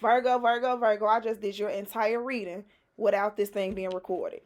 Virgo, Virgo, Virgo, I just did your entire reading without this thing being recorded.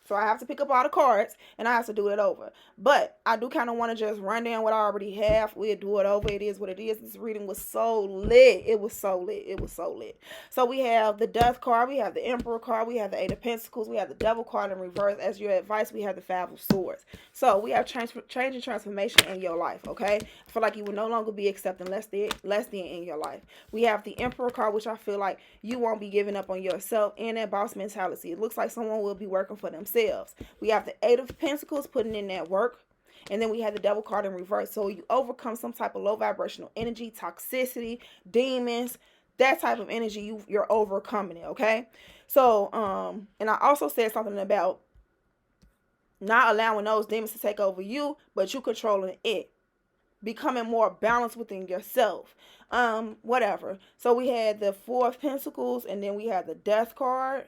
So I have to pick up all the cards and I have to do it over. But I do kind of want to just run down what I already have. We'll do it over. It is what it is. This reading was so lit. It was so lit. It was so lit. So we have the Death card. We have the Emperor card. We have the Eight of Pentacles. We have the Devil card in reverse. As your advice, we have the Five of Swords. So we have change and transformation in your life, okay? I feel like you will no longer be accepting less than in your life. We have the Emperor card, which I feel like you won't be giving up on yourself and that boss mentality. It looks like someone will be working for themselves. We have the Eight of Pentacles putting in that work. And then we have the Devil card in reverse. So you overcome some type of low vibrational energy, toxicity, demons, that type of energy. You're overcoming it, okay? So, and I also said something about not allowing those demons to take over you, but you controlling it. Becoming more balanced within yourself. Whatever. So we had the Four of Pentacles, and then we had the Death card.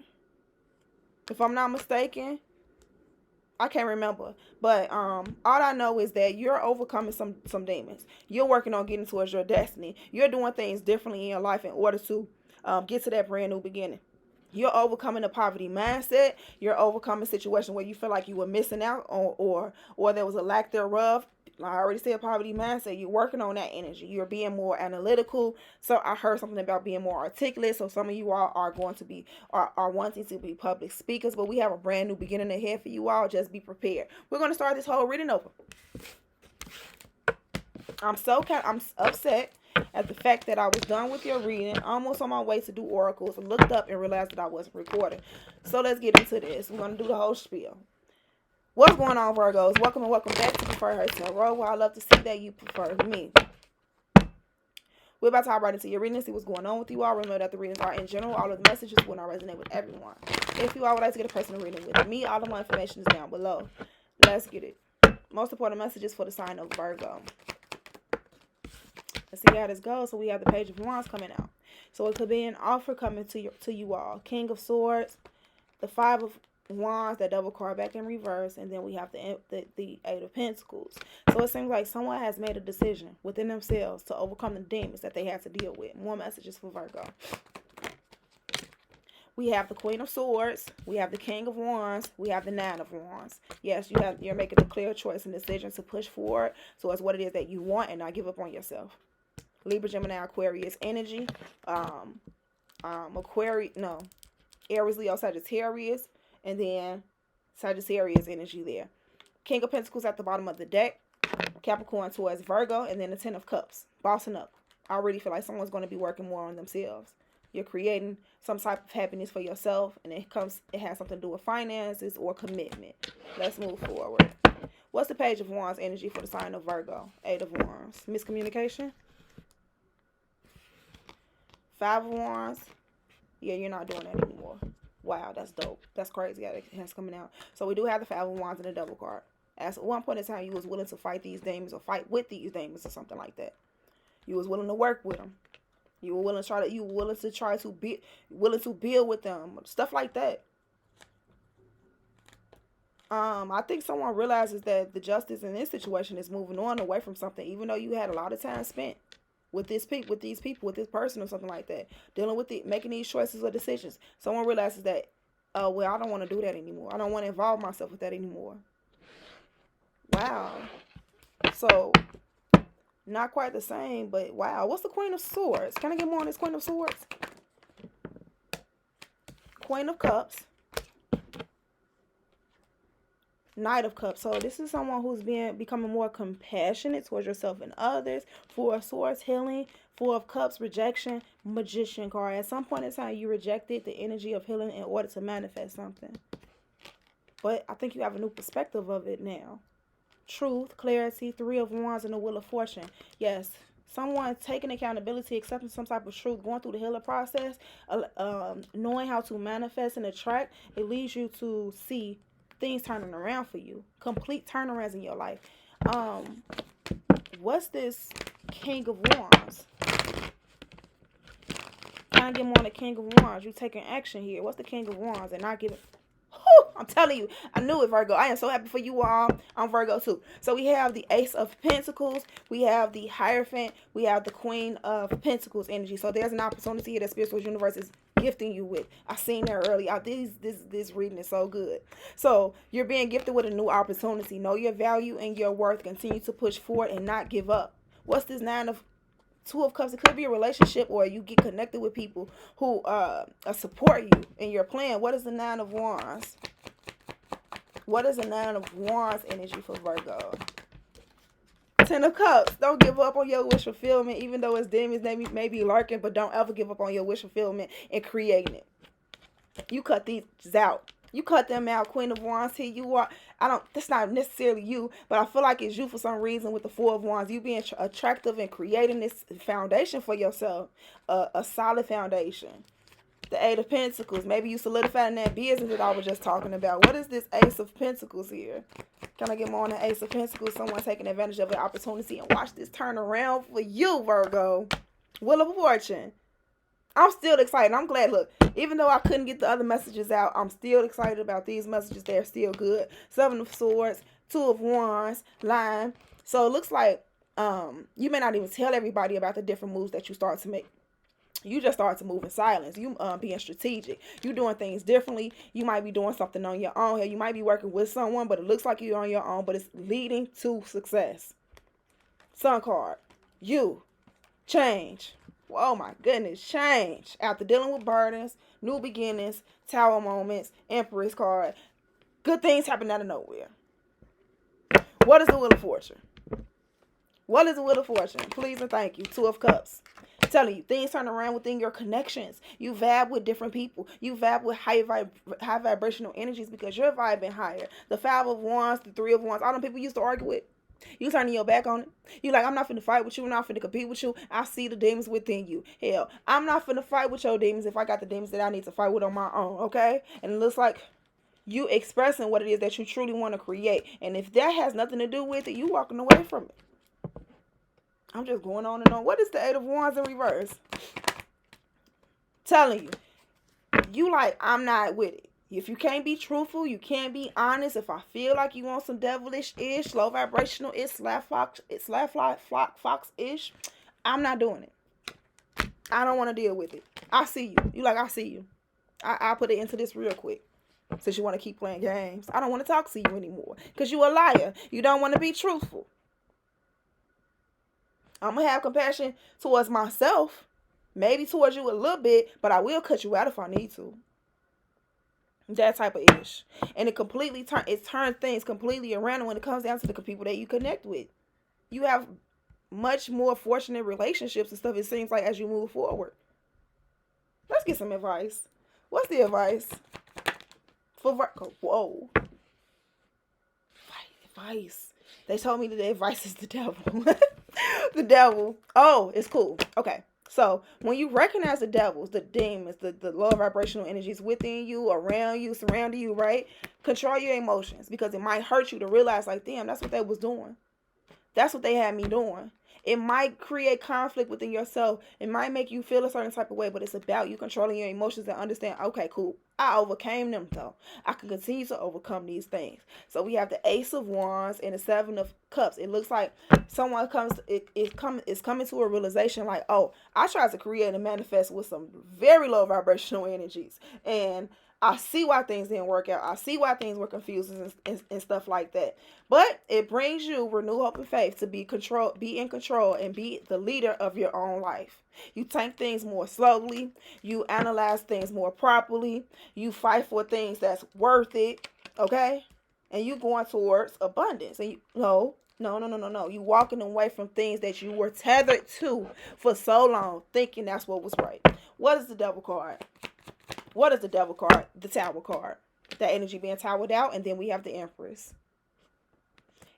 If I'm not mistaken, I can't remember. But all I know is that you're overcoming some demons. You're working on getting towards your destiny. You're doing things differently in your life in order to get to that brand new beginning. You're overcoming a poverty mindset. You're overcoming a situation where you feel like you were missing out or there was a lack thereof. I already said poverty mindset. You're working on that energy. You're being more analytical. So I heard something about being more articulate. So some of you all are going to be are wanting to be public speakers. But we have a brand new beginning ahead for you all. Just be prepared. We're going to start this whole reading over. I'm upset at the fact that I was done with your reading, almost on my way to do oracles, and looked up and realized that I wasn't recording. So let's get into this. We're going to do the whole spiel. What's going on, Virgos? Welcome and welcome back to Prefer Her Tarot, where I love to see that you prefer me. We're about to hop right into your reading, see what's going on with you all. Remember that the readings are in general. All of the messages will not resonate with everyone. If you all would like to get a personal reading with me, all of my information is down below. Let's get it. Most important messages for the sign of Virgo. Let's see how this goes. So we have the Page of Wands coming out. So it could be an offer coming to you all. King of Swords, the Five of Wands, that Devil card back in reverse, and then we have the Eight of Pentacles. So it seems like someone has made a decision within themselves to overcome the demons that they had to deal with. More messages for Virgo. We have the Queen of Swords. We have the King of Wands. We have the Nine of Wands. Yes, you're making a clear choice and decision to push forward towards what it is that you want and not give up on yourself. Libra, Gemini, Aquarius energy. Aries, Leo, Sagittarius. And then Sagittarius energy there. King of Pentacles at the bottom of the deck. Capricorn towards Virgo. And then the Ten of Cups. Bossing up. I already feel like someone's going to be working more on themselves. You're creating some type of happiness for yourself. And it has something to do with finances or commitment. Let's move forward. What's the Page of Wands energy for the sign of Virgo? Eight of Wands. Miscommunication. Five of Wands. Yeah, you're not doing that anymore. Wow, that's dope. That's crazy how that's coming out. So we do have the Five of Wands and the Devil card. At one point in time, you was willing to fight these demons or fight with these demons or something like that. You was willing to work with them. You were willing to build with them, stuff like that. I think someone realizes that the justice in this situation is moving on away from something, even though you had a lot of time spent with these people, with this person or something like that, dealing with making these choices or decisions. Someone realizes that, well, I don't want to do that anymore. I don't want to involve myself with that anymore. Wow. So, not quite the same, but wow. What's the Queen of Swords? Can I get more on this Queen of Swords? Queen of Cups. Knight of Cups. So this is someone who's becoming more compassionate towards yourself and others. Four of Swords, healing. Four of Cups, rejection. Magician card. At some point in time, you rejected the energy of healing in order to manifest something. But I think you have a new perspective of it now. Truth, clarity, Three of Wands, and the Wheel of Fortune. Yes, someone taking accountability, accepting some type of truth, going through the healing process, knowing how to manifest and attract. It leads you to see things turning around for you. Complete turnarounds in your life. What's this King of Wands? Can I get more on the King of Wands? You taking action here. What's the King of Wands? And not giving... Whew! I'm telling you, I knew it, Virgo. I am so happy for you all. I'm Virgo too. So we have the Ace of Pentacles, we have the Hierophant, we have the Queen of Pentacles energy. So there's an opportunity here that spiritual universe is gifting you with. I seen that earlier. This reading is so good. So you're being gifted with a new opportunity. Know your value and your worth. Continue to push forward and not give up. What's this Two of Cups? It could be a relationship, or you get connected with people who support you in your plan. What is the Nine of Wands? What is the Nine of Wands energy for Virgo? Ten of Cups. Don't give up on your wish fulfillment, even though it's demons may be lurking, but don't ever give up on your wish fulfillment and creating it. You cut these out. You cut them out. Queen of Wands here. You are. That's not necessarily you, but I feel like it's you for some reason with the Four of Wands. You being attractive and creating this foundation for yourself, a solid foundation. The Eight of Pentacles. Maybe you solidifying that business that I was just talking about. What is this Ace of Pentacles here? Can I get more on the Ace of Pentacles? Someone taking advantage of the opportunity, and watch this turn around for you, Virgo. Wheel of Fortune. I'm still excited. I'm glad. Look, even though I couldn't get the other messages out, I'm still excited about these messages. They're still good. Seven of Swords, Two of Wands, Line. So it looks like you may not even tell everybody about the different moves that you start to make. You just start to move in silence. You being strategic. You doing things differently. You might be doing something on your own. You might be working with someone, but it looks like you're on your own, but it's leading to success. Sun card. You. Change. Oh my goodness, change. After dealing with burdens, new beginnings, Tower moments, Empress card. Good things happen out of nowhere. What is the Wheel of Fortune? What is the Wheel of Fortune? Please and thank you. Two of Cups. I'm telling you, things turn around within your connections. You vibe with different people. You vibe with high vibrational energies because you're vibing higher. The Five of Wands, the Three of Wands, all them people you used to argue with. You turning your back on it. You like, I'm not finna fight with you. I'm not finna compete with you. I see the demons within you. Hell, I'm not finna fight with your demons if I got the demons that I need to fight with on my own, okay? And it looks like you expressing what it is that you truly want to create. And if that has nothing to do with it, you walking away from it. I'm just going on and on. What is the Eight of Wands in reverse? Telling you. You like, I'm not with it. If you can't be truthful, you can't be honest. If I feel like you want some devilish-ish, low vibrational-ish, fox-ish, I'm not doing it. I don't want to deal with it. I see you. You like, I see you. I'll put it into this real quick. Since you want to keep playing games. I don't want to talk to you anymore. Because you a liar. You don't want to be truthful. I'm going to have compassion towards myself. Maybe towards you a little bit. But I will cut you out if I need to. That type of ish. And it completely turns things completely around when it comes down to the people that you connect with. You have much more fortunate relationships and stuff, it seems like, as you move forward. Let's get some advice. What's the advice for Virgo? Whoa. Advice. They told me that the advice is the devil. The devil. Oh, it's cool. Okay. So when you recognize the devils, the demons, the low vibrational energies within you, around you, surrounding you, right? Control your emotions because it might hurt you to realize like, damn, that's what they was doing. That's what they had me doing. It might create conflict within yourself. It might make you feel a certain type of way, but it's about you controlling your emotions and understand, okay, cool. I overcame them though. I can continue to overcome these things. So we have the Ace of Wands and the Seven of Cups. It looks like someone is coming to a realization like, oh, I tried to create and manifest with some very low vibrational energies. And I see why things didn't work out. I see why things were confusing and stuff like that. But it brings you renewed hope and faith to be in control, and be the leader of your own life. You take things more slowly. You analyze things more properly. You fight for things that's worth it. Okay? And you going towards abundance. And no. You walking away from things that you were tethered to for so long, thinking that's what was right. What is the Devil card? What is the Devil card? The Tower card. That energy being towered out. And then we have the Empress.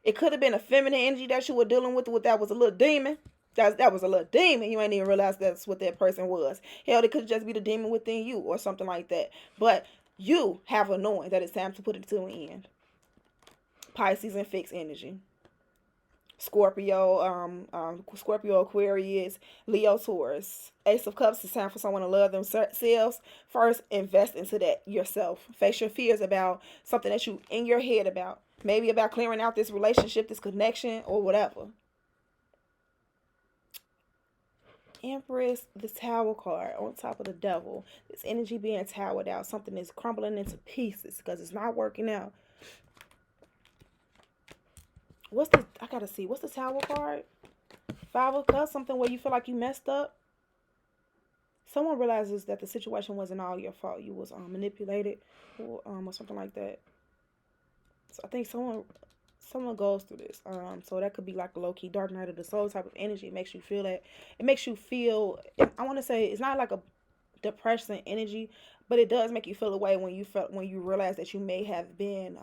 It could have been a feminine energy that you were dealing with that was a little demon. That was a little demon. You ain't even realize that's what that person was. Hell, it could just be the demon within you or something like that. But you have a knowing that it's time to put it to an end. Pisces and fixed energy. Scorpio, Scorpio, Aquarius, Leo, Taurus. Ace of Cups is time for someone to love themselves. First, invest into that yourself. Face your fears about something that you in your head about. Maybe about clearing out this relationship, this connection, or whatever. Empress, the Tower card on top of the Devil. This energy being towered out. Something is crumbling into pieces because it's not working out. I gotta see. What's the Tower card? Five of Cups, something where you feel like you messed up. Someone realizes that the situation wasn't all your fault. You was manipulated or something like that. So I think someone goes through this. So that could be like a low key dark night of the soul type of energy. It makes you feel that. It makes you feel. I want to say it's not like a depressing energy, but it does make you feel away when you realize that you may have been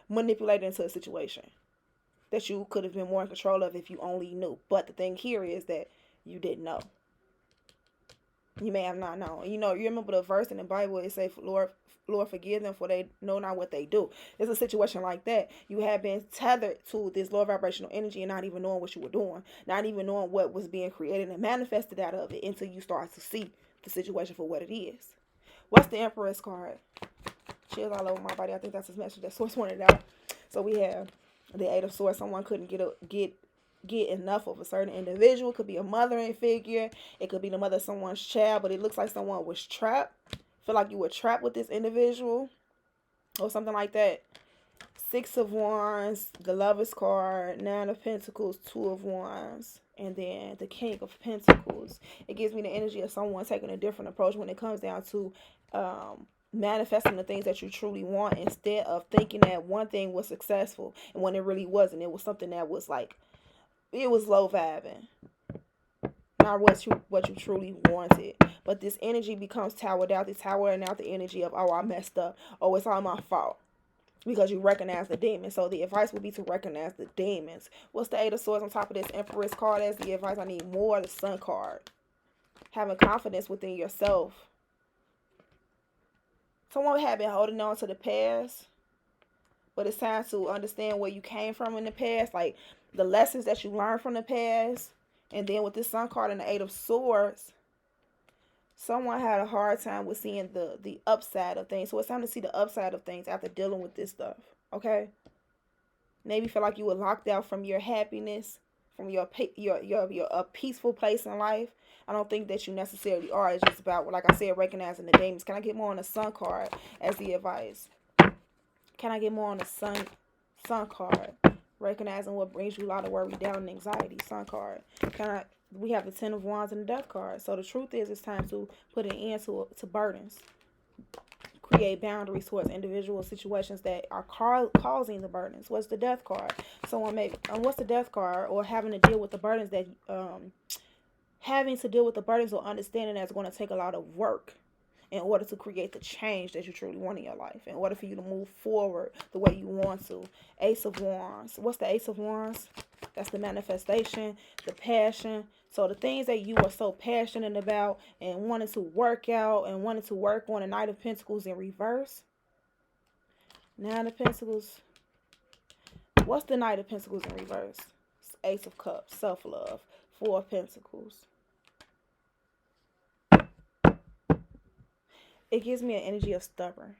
manipulated into a situation that you could have been more in control of if you only knew. But the thing here is that you didn't know. You may have not known. You remember the verse in the Bible, it says, Lord, forgive them for they know not what they do. It's a situation like that. You have been tethered to this low vibrational energy and not even knowing what you were doing, not even knowing what was being created and manifested out of it until you start to see the situation for what it is. What's the Empress card? Chills all over my body. I think that's his message that Source wanted out. So we have the Eight of Swords. Someone couldn't get enough of a certain individual. It could be a mothering figure. It could be the mother of someone's child, but it looks like someone was trapped. Feel like you were trapped with this individual or something like that. Six of Wands, the Lover's card, Nine of Pentacles, Two of Wands, and then the King of Pentacles. It gives me the energy of someone taking a different approach when it comes down to manifesting the things that you truly want, instead of thinking that one thing was successful and when it really wasn't. It was something that was like, it was low vibing, not what you truly wanted. But this energy becomes towered out. It's towering out the energy of, oh, I messed up. Oh, it's all my fault. Because you recognize the demons. So the advice would be to recognize the demons. What's the Eight of Swords on top of this Empress card as the advice? I need more. The Sun card. Having confidence within yourself. Someone had been holding on to the past, but it's time to understand where you came from in the past, like the lessons that you learned from the past. And then with this Sun card and the Eight of Swords, someone had a hard time with seeing the upside of things. So it's time to see the upside of things after dealing with this stuff. Okay? Maybe feel like you were locked out from your happiness, from your a peaceful place in life. I don't think that you necessarily are. It's just about, like I said, recognizing the demons. Can I get more on the Sun card as the advice? Can I get more on the Sun card? Recognizing what brings you a lot of worry, doubt, and anxiety. Sun card. We have the Ten of Wands and the Death card. So the truth is, it's time to put an end to burdens. Create boundaries towards individual situations that are causing the burdens. What's the Death card? What's the Death card? Or having to deal with the burdens that or understanding that's going to take a lot of work in order to create the change that you truly want in your life, in order for you to move forward the way you want to. Ace of Wands. What's the Ace of Wands? That's the manifestation, the passion. So the things that you are so passionate about and wanted to work out and wanted to work on, the Knight of Pentacles in reverse. Nine of Pentacles. What's the Knight of Pentacles in reverse? Ace of Cups, self-love. Four of Pentacles. It gives me an energy of stubborn.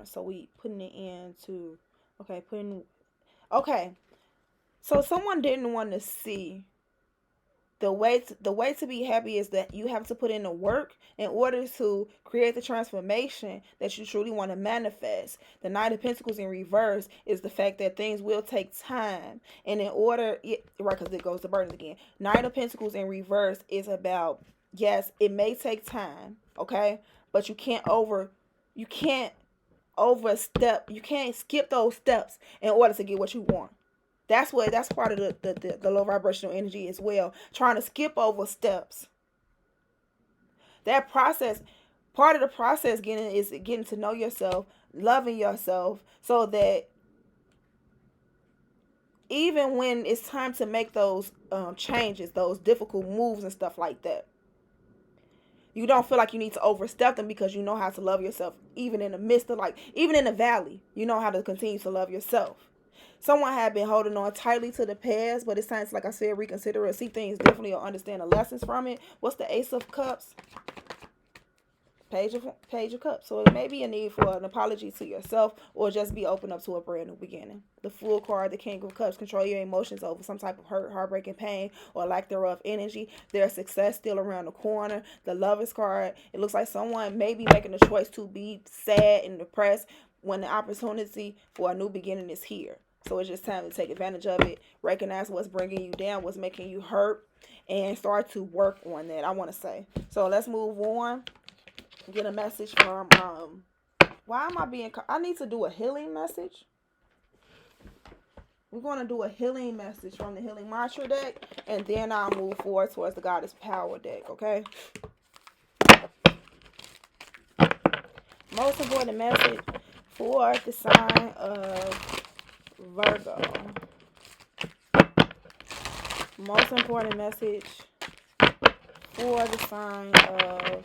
So we putting it into, okay. So someone didn't want to see the way to be happy is that you have to put in the work in order to create the transformation that you truly want to manifest. The Knight of Pentacles in reverse is the fact that things will take time, and because it goes to burdens again. Knight of Pentacles in reverse is about, yes, it may take time, okay, but you can't overstep. You can't skip those steps in order to get what you want. That's part of the low vibrational energy as well. Trying to skip over steps. That process, part of the process getting to know yourself, loving yourself, so that even when it's time to make those changes, those difficult moves and stuff like that, you don't feel like you need to overstep them, because you know how to love yourself. Even in the midst of, even in the valley, you know how to continue to love yourself. Someone had been holding on tightly to the past, but it's time to, like I said, reconsider it, see things differently, or understand the lessons from it. What's the Ace of Cups? Page of Cups. So it may be a need for an apology to yourself, or just be open up to a brand new beginning. The Fool card, the King of Cups, control your emotions over some type of hurt, heartbreaking pain, or lack thereof energy. There's success still around the corner. The Lovers card, it looks like someone may be making a choice to be sad and depressed when the opportunity for a new beginning is here. So it's just time to take advantage of it. Recognize what's bringing you down, what's making you hurt, and start to work on that, I want to say. So let's move on. Get a message from why am I being I need to do a healing message. We're going to do a healing message from the Healing Mantra deck, and then I'll move forward towards the Goddess Power deck, okay? Most important message for the sign of Virgo. Most important message for the sign of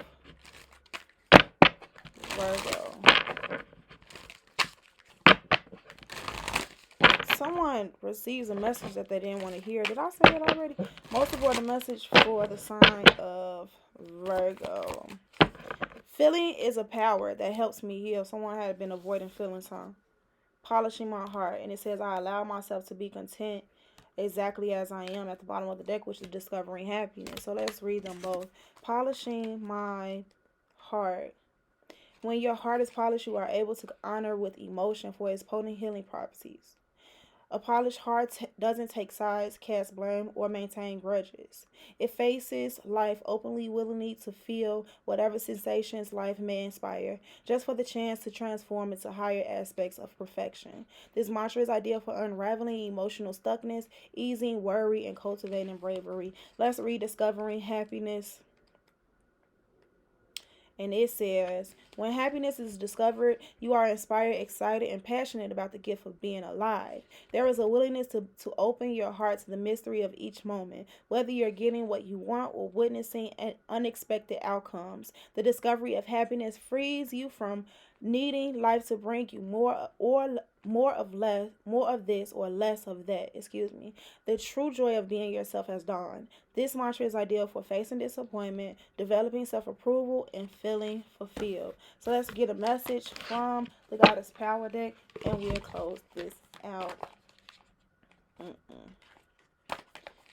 Virgo. Someone receives a message that they didn't want to hear. Did I say it already? Most important message for the sign of Virgo. Feeling is a power that helps me heal. Someone had been avoiding feelings, huh? Polishing my heart. And it says, I allow myself to be content exactly as I am at the bottom of the deck, which is discovering happiness. So let's read them both. Polishing my heart. When your heart is polished, you are able to honor with emotion for its potent healing properties. A polished heart doesn't take sides, cast blame, or maintain grudges. It faces life openly, willingly to feel whatever sensations life may inspire, just for the chance to transform into higher aspects of perfection. This mantra is ideal for unraveling emotional stuckness, easing worry, and cultivating bravery. Let's read Discovering Happiness. And it says, when happiness is discovered, you are inspired, excited, and passionate about the gift of being alive. There is a willingness to open your heart to the mystery of each moment, whether you're getting what you want or witnessing unexpected outcomes. The discovery of happiness frees you from needing life to bring you more of this or less of that. The true joy of being yourself has dawned. This mantra is ideal for facing disappointment, developing self-approval, and feeling fulfilled. So let's get a message from the Goddess Power deck, and we'll close this out.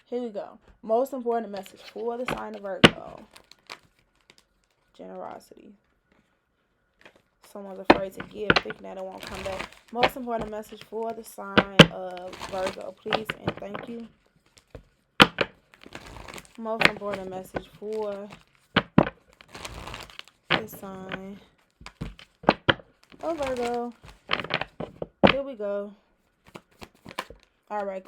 Here we go. Most important message for the sign of Virgo. Generosity. Someone's afraid to give, thinking that it won't come back. Most important message for the sign of Virgo, please and thank you. Most important message for the sign of Virgo. Here we go. All right,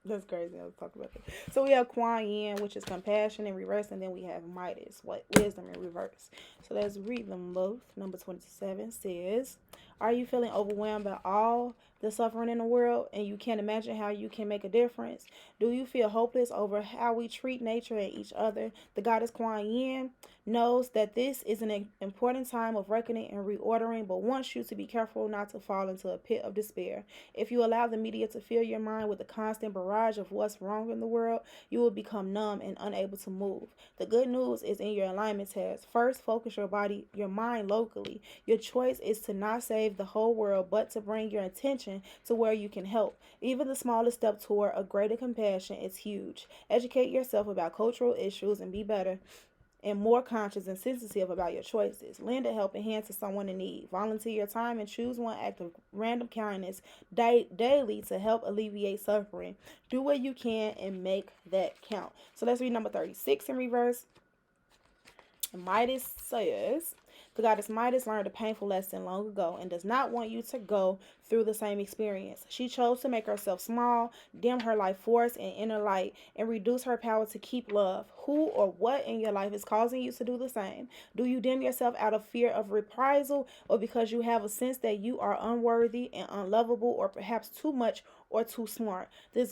that's crazy. I was talking about that. So we have Kuan Yin, which is compassion in reverse, and then we have Midas, wisdom in reverse. So let's read them both. Number 27 says, are you feeling overwhelmed by all the suffering in the world, and you can't imagine how you can make a difference? Do you feel hopeless over how we treat nature and each other? The Goddess Kuan Yin knows that this is an important time of reckoning and reordering, but wants you to be careful not to fall into a pit of despair. If you allow the media to fill your mind with a constant barrage of what's wrong in the world, you will become numb and unable to move. The good news is in your alignment task. First, focus your mind locally. Your choice is to not save the whole world, but to bring your attention to where you can help. Even the smallest step toward a greater compassion is huge. Educate yourself about cultural issues and be better and more conscious and sensitive about your choices. Lend a helping hand to someone in need. Volunteer your time and choose one act of random kindness daily to help alleviate suffering. Do what you can and make that count. So let's read number 36 in reverse. Midas says, the goddess Midas learned a painful lesson long ago and does not want you to go through the same experience. She chose to make herself small, dim her life force and inner light, and reduce her power to keep love. Who or what in your life is causing you to do the same? Do you dim yourself out of fear of reprisal, or because you have a sense that you are unworthy and unlovable, or perhaps too much or too smart? The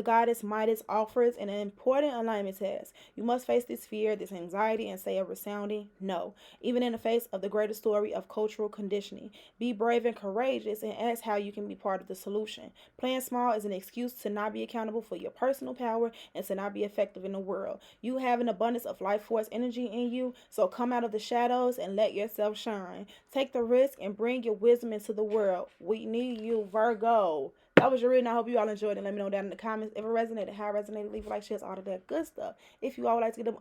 goddess Midas offers an important alignment test. You must face this fear, this anxiety, and say a resounding no, even in the face of the greatest story of cultural conditioning. Be brave and courageous, and That's how you can be part of the solution. Playing small is an excuse to not be accountable for your personal power and to not be effective in the world. You have an abundance of life force energy in you, so come out of the shadows and let yourself shine. Take the risk and bring your wisdom into the world. We need you, Virgo. That was your reading. I hope you all enjoyed it. Let me know down in the comments if it resonated, how it resonated, leave a like, shares, all of that good stuff. If you all would like to get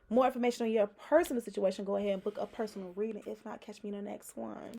more information on your personal situation, go ahead and book a personal reading. If not, catch me in the next one.